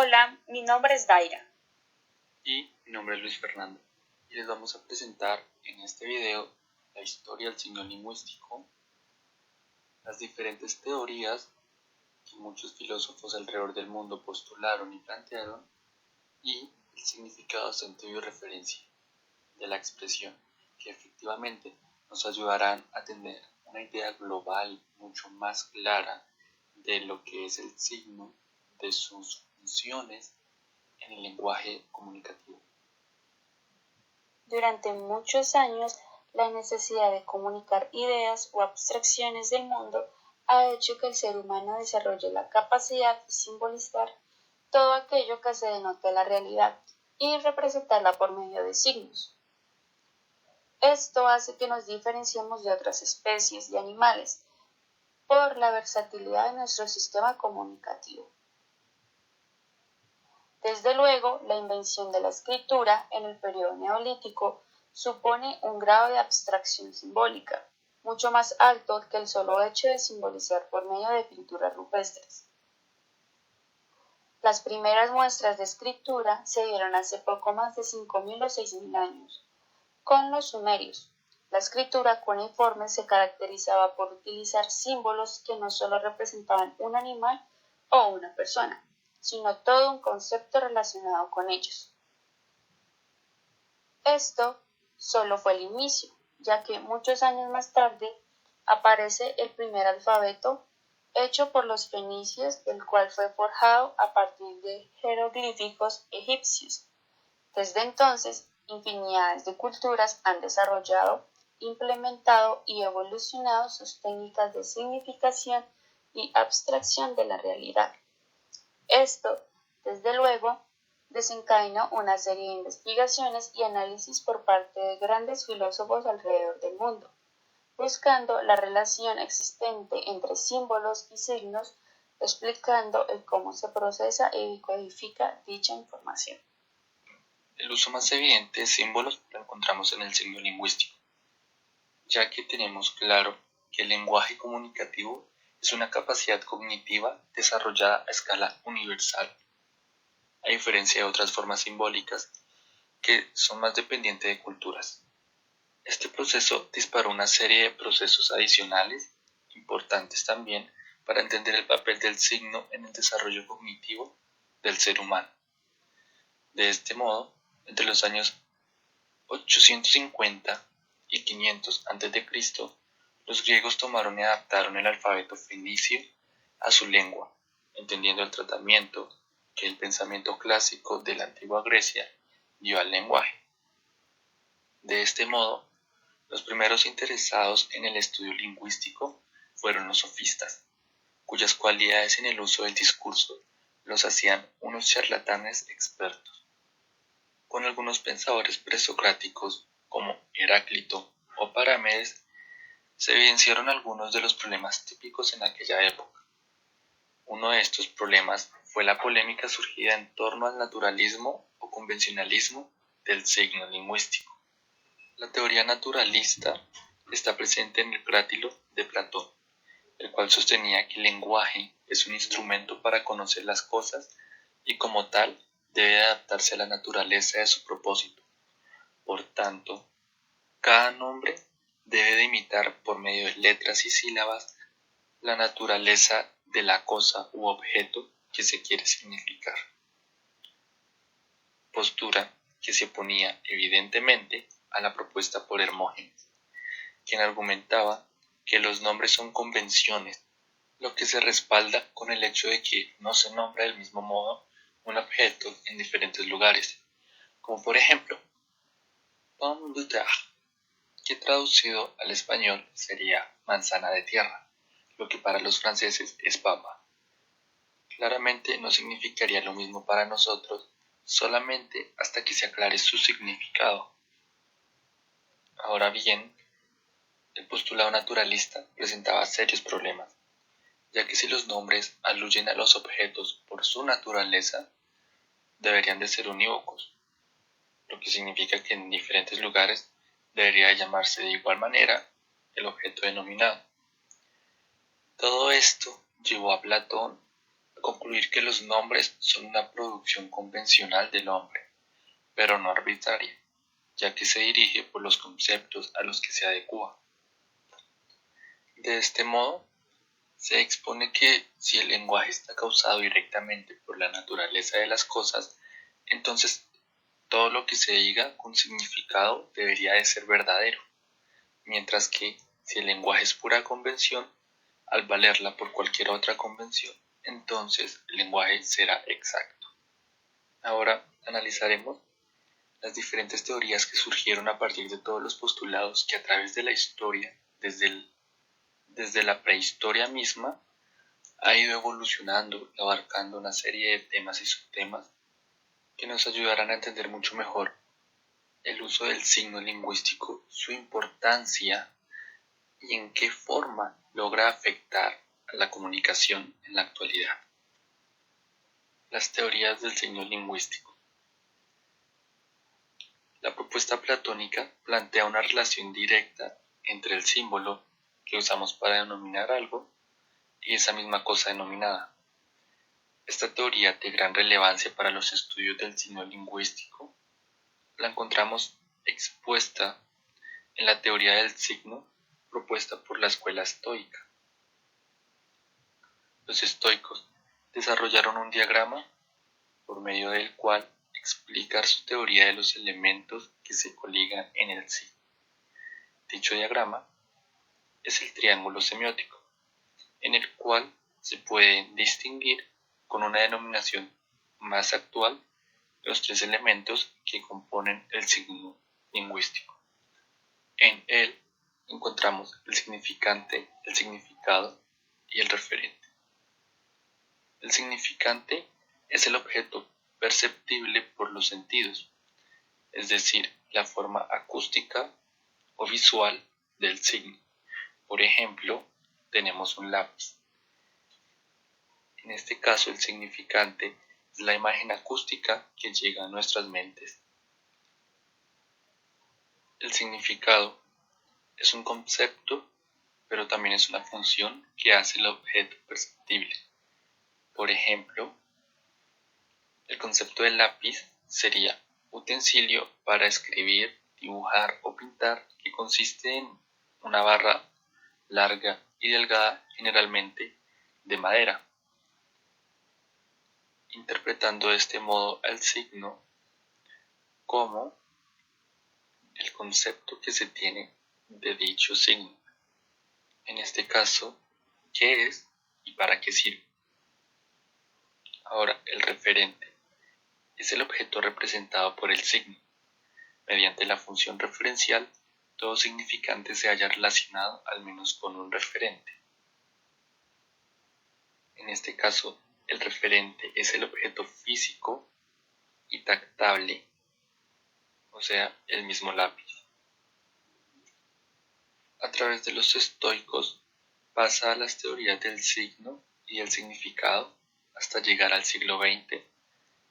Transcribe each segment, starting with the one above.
Hola, mi nombre es Daira. Y mi nombre es Luis Fernando. Y les vamos a presentar en este video la historia del signo lingüístico, las diferentes teorías que muchos filósofos alrededor del mundo postularon y plantearon, y el significado, sentido y referencia de la expresión, que efectivamente nos ayudarán a tener una idea global mucho más clara de lo que es el signo, de sus funciones en el lenguaje comunicativo. Durante muchos años, la necesidad de comunicar ideas o abstracciones del mundo ha hecho que el ser humano desarrolle la capacidad de simbolizar todo aquello que se denota la realidad y representarla por medio de signos. Esto hace que nos diferenciemos de otras especies de animales por la versatilidad de nuestro sistema comunicativo. Desde luego, la invención de la escritura en el periodo neolítico supone un grado de abstracción simbólica, mucho más alto que el solo hecho de simbolizar por medio de pinturas rupestres. Las primeras muestras de escritura se dieron hace poco más de 5.000 o 6.000 años, con los sumerios. La escritura cuneiforme se caracterizaba por utilizar símbolos que no solo representaban un animal o una persona, sino todo un concepto relacionado con ellos. Esto solo fue el inicio, ya que muchos años más tarde aparece el primer alfabeto hecho por los fenicios, el cual fue forjado a partir de jeroglíficos egipcios. Desde entonces, infinidades de culturas han desarrollado, implementado y evolucionado sus técnicas de significación y abstracción de la realidad. Esto, desde luego, desencadenó una serie de investigaciones y análisis por parte de grandes filósofos alrededor del mundo, buscando la relación existente entre símbolos y signos, explicando el cómo se procesa y codifica dicha información. El uso más evidente de símbolos lo encontramos en el signo lingüístico, ya que tenemos claro que el lenguaje comunicativo es una capacidad cognitiva desarrollada a escala universal, a diferencia de otras formas simbólicas que son más dependientes de culturas. Este proceso disparó una serie de procesos adicionales, importantes también, para entender el papel del signo en el desarrollo cognitivo del ser humano. De este modo, entre los años 850 y 500 a.C., los griegos tomaron y adaptaron el alfabeto fenicio a su lengua, entendiendo el tratamiento que el pensamiento clásico de la antigua Grecia dio al lenguaje. De este modo, los primeros interesados en el estudio lingüístico fueron los sofistas, cuyas cualidades en el uso del discurso los hacían unos charlatanes expertos. Con algunos pensadores presocráticos como Heráclito o Paramedes se evidenciaron algunos de los problemas típicos en aquella época. Uno de estos problemas fue la polémica surgida en torno al naturalismo o convencionalismo del signo lingüístico. La teoría naturalista está presente en el Crátilo de Platón, el cual sostenía que el lenguaje es un instrumento para conocer las cosas y como tal debe adaptarse a la naturaleza de su propósito. Por tanto, cada nombre debe de imitar por medio de letras y sílabas la naturaleza de la cosa u objeto que se quiere significar. Postura que se oponía evidentemente a la propuesta por Hermógenes, quien argumentaba que los nombres son convenciones, lo que se respalda con el hecho de que no se nombra del mismo modo un objeto en diferentes lugares, como por ejemplo, pomme de terre, que traducido al español sería manzana de tierra, lo que para los franceses es papa. Claramente no significaría lo mismo para nosotros, solamente hasta que se aclare su significado. Ahora bien, el postulado naturalista presentaba serios problemas, ya que si los nombres aluyen a los objetos por su naturaleza, deberían de ser unívocos, lo que significa que en diferentes lugares debería llamarse de igual manera el objeto denominado. Todo esto llevó a Platón a concluir que los nombres son una producción convencional del hombre, pero no arbitraria, ya que se dirige por los conceptos a los que se adecua. De este modo, se expone que si el lenguaje está causado directamente por la naturaleza de las cosas, entonces todo lo que se diga con significado debería de ser verdadero, mientras que si el lenguaje es pura convención, al valerla por cualquier otra convención, entonces el lenguaje será exacto. Ahora analizaremos las diferentes teorías que surgieron a partir de todos los postulados que a través de la historia, desde la prehistoria misma, ha ido evolucionando y abarcando una serie de temas y subtemas que nos ayudarán a entender mucho mejor el uso del signo lingüístico, su importancia y en qué forma logra afectar a la comunicación en la actualidad. Las teorías del signo lingüístico. La propuesta platónica plantea una relación directa entre el símbolo que usamos para denominar algo y esa misma cosa denominada. Esta teoría de gran relevancia para los estudios del signo lingüístico la encontramos expuesta en la teoría del signo propuesta por la escuela estoica. Los estoicos desarrollaron un diagrama por medio del cual explicar su teoría de los elementos que se coligan en el signo. Dicho diagrama es el triángulo semiótico, en el cual se pueden distinguir con una denominación más actual los tres elementos que componen el signo lingüístico. En él encontramos el significante, el significado y el referente. El significante es el objeto perceptible por los sentidos, es decir, la forma acústica o visual del signo. Por ejemplo, tenemos un lápiz. En este caso, el significante es la imagen acústica que llega a nuestras mentes. El significado es un concepto, pero también es una función que hace el objeto perceptible. Por ejemplo, el concepto del lápiz sería utensilio para escribir, dibujar o pintar que consiste en una barra larga y delgada, generalmente de madera. Interpretando de este modo al signo como el concepto que se tiene de dicho signo. En este caso, ¿qué es y para qué sirve? Ahora, el referente es el objeto representado por el signo. Mediante la función referencial, todo significante se halla relacionado al menos con un referente. En este caso, el referente es el objeto físico y tactable, o sea, el mismo lápiz. A través de los estoicos pasa a las teorías del signo y el significado hasta llegar al siglo XX,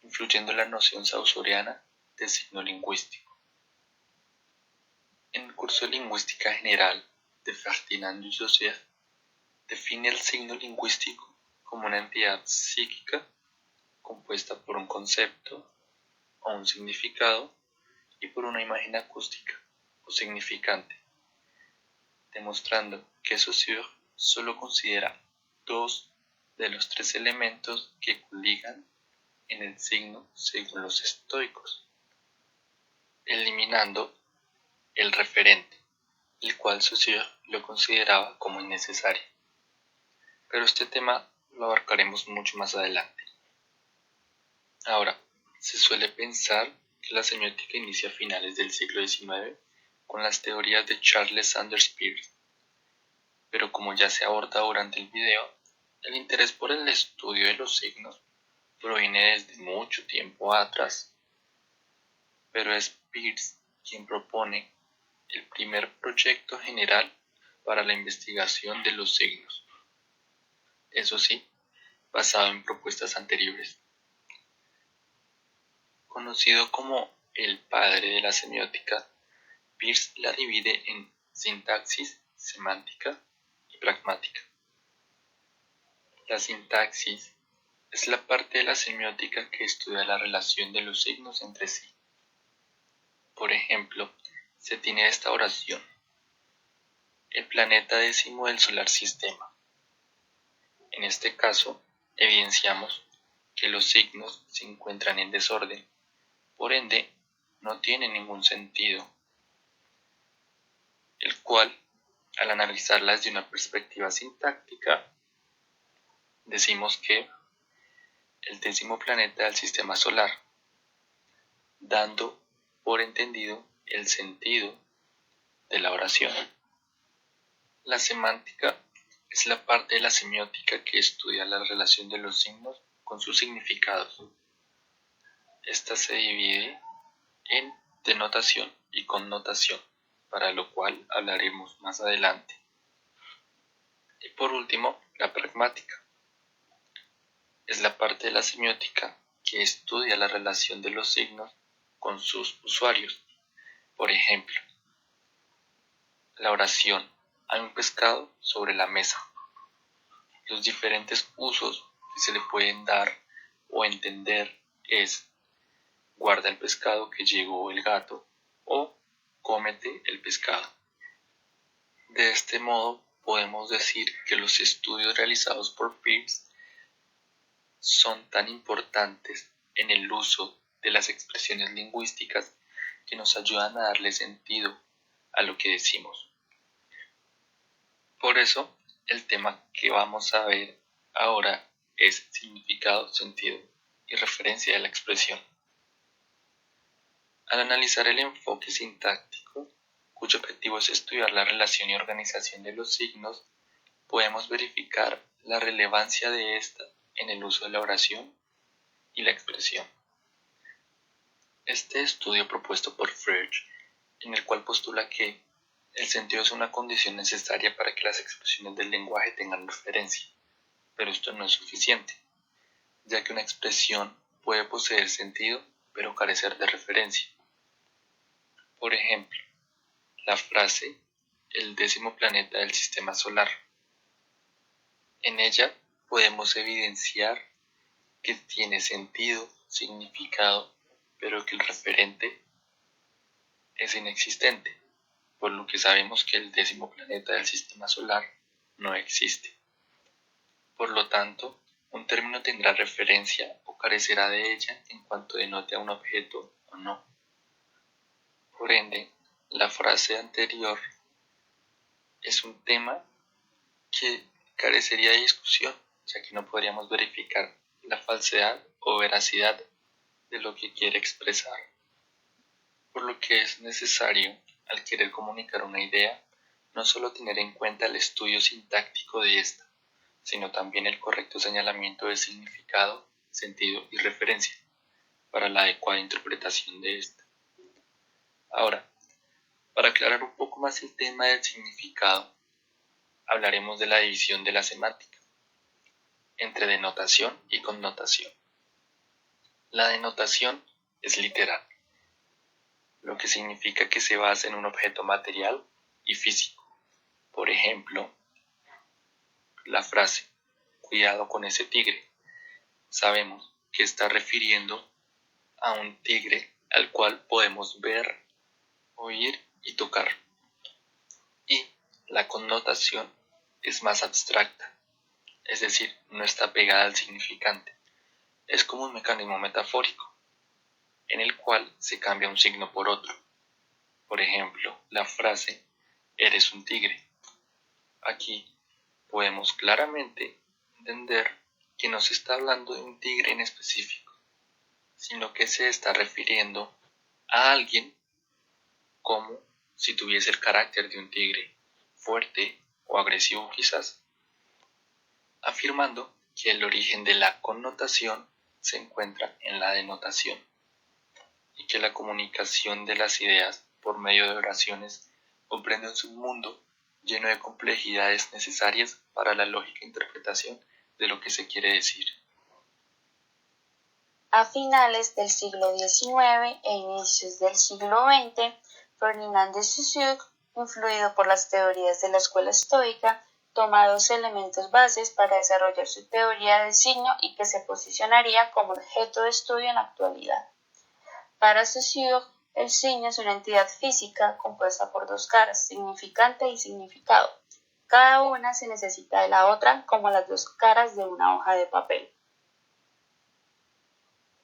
influyendo en la noción sausoriana de signo lingüístico. En el curso de Lingüística General de Ferdinand de Saussure, define el signo lingüístico como una entidad psíquica compuesta por un concepto o un significado y por una imagen acústica o significante, demostrando que Saussure solo considera dos de los tres elementos que coligan en el signo según los estoicos, eliminando el referente, el cual Saussure lo consideraba como innecesario. Pero este tema lo abarcaremos mucho más adelante. Ahora, se suele pensar que la semiótica inicia a finales del siglo XIX con las teorías de Charles Sanders Peirce, pero como ya se aborda durante el video, el interés por el estudio de los signos proviene desde mucho tiempo atrás, pero es Peirce quien propone el primer proyecto general para la investigación de los signos, eso sí, basado en propuestas anteriores. Conocido como el padre de la semiótica, Peirce la divide en sintaxis, semántica y pragmática. La sintaxis es la parte de la semiótica que estudia la relación de los signos entre sí. Por ejemplo, se tiene esta oración: el planeta décimo del solar sistema. En este caso, evidenciamos que los signos se encuentran en desorden, por ende, no tienen ningún sentido, el cual, al analizarla desde una perspectiva sintáctica, decimos que el décimo planeta del sistema solar, dando por entendido el sentido de la oración. La semántica es la parte de la semiótica que estudia la relación de los signos con sus significados. Esta se divide en denotación y connotación, para lo cual hablaremos más adelante. Y por último, la pragmática. Es la parte de la semiótica que estudia la relación de los signos con sus usuarios. Por ejemplo, la oración: hay un pescado sobre la mesa. Los diferentes usos que se le pueden dar o entender es: guarda el pescado que llegó el gato, o cómete el pescado. De este modo podemos decir que los estudios realizados por Peirce son tan importantes en el uso de las expresiones lingüísticas que nos ayudan a darle sentido a lo que decimos. Por eso, el tema que vamos a ver ahora es significado, sentido y referencia de la expresión. Al analizar el enfoque sintáctico, cuyo objetivo es estudiar la relación y organización de los signos, podemos verificar la relevancia de esta en el uso de la oración y la expresión. Este estudio propuesto por Freire, en el cual postula que el sentido es una condición necesaria para que las expresiones del lenguaje tengan referencia, pero esto no es suficiente, ya que una expresión puede poseer sentido, pero carecer de referencia. Por ejemplo, la frase "el décimo planeta del sistema solar". En ella podemos evidenciar que tiene sentido, significado, pero que el referente es inexistente, por lo que sabemos que el décimo planeta del sistema solar no existe. Por lo tanto, un término tendrá referencia o carecerá de ella en cuanto denote a un objeto o no. Por ende, la frase anterior es un tema que carecería de discusión, ya que no podríamos verificar la falsedad o veracidad de lo que quiere expresar. Por lo que es necesario, al querer comunicar una idea, no solo tener en cuenta el estudio sintáctico de esta, sino también el correcto señalamiento de significado, sentido y referencia, para la adecuada interpretación de esta. Ahora, para aclarar un poco más el tema del significado, hablaremos de la división de la semántica entre denotación y connotación. La denotación es literal, lo que significa que se basa en un objeto material y físico. Por ejemplo, la frase "cuidado con ese tigre". Sabemos que está refiriendo a un tigre al cual podemos ver, oír y tocar. Y la connotación es más abstracta, es decir, no está pegada al significante. Es como un mecanismo metafórico, en el cual se cambia un signo por otro. Por ejemplo, la frase "eres un tigre". Aquí podemos claramente entender que no se está hablando de un tigre en específico, sino que se está refiriendo a alguien como si tuviese el carácter de un tigre, fuerte o agresivo quizás, afirmando que el origen de la connotación se encuentra en la denotación y que la comunicación de las ideas por medio de oraciones comprende un submundo lleno de complejidades necesarias para la lógica interpretación de lo que se quiere decir. A finales del siglo XIX e inicios del siglo XX, Ferdinand de Saussure, influido por las teorías de la escuela estoica, toma dos elementos bases para desarrollar su teoría del signo y que se posicionaría como objeto de estudio en la actualidad. Para Saussure, el signo es una entidad física compuesta por dos caras, significante y significado. Cada una se necesita de la otra como las dos caras de una hoja de papel.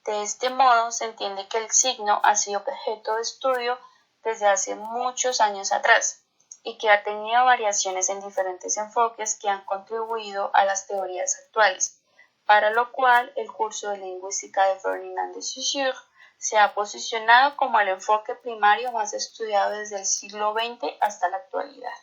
De este modo se entiende que el signo ha sido objeto de estudio desde hace muchos años atrás y que ha tenido variaciones en diferentes enfoques que han contribuido a las teorías actuales, para lo cual el curso de lingüística de Ferdinand de Saussure se ha posicionado como el enfoque primario más estudiado desde el siglo XX hasta la actualidad.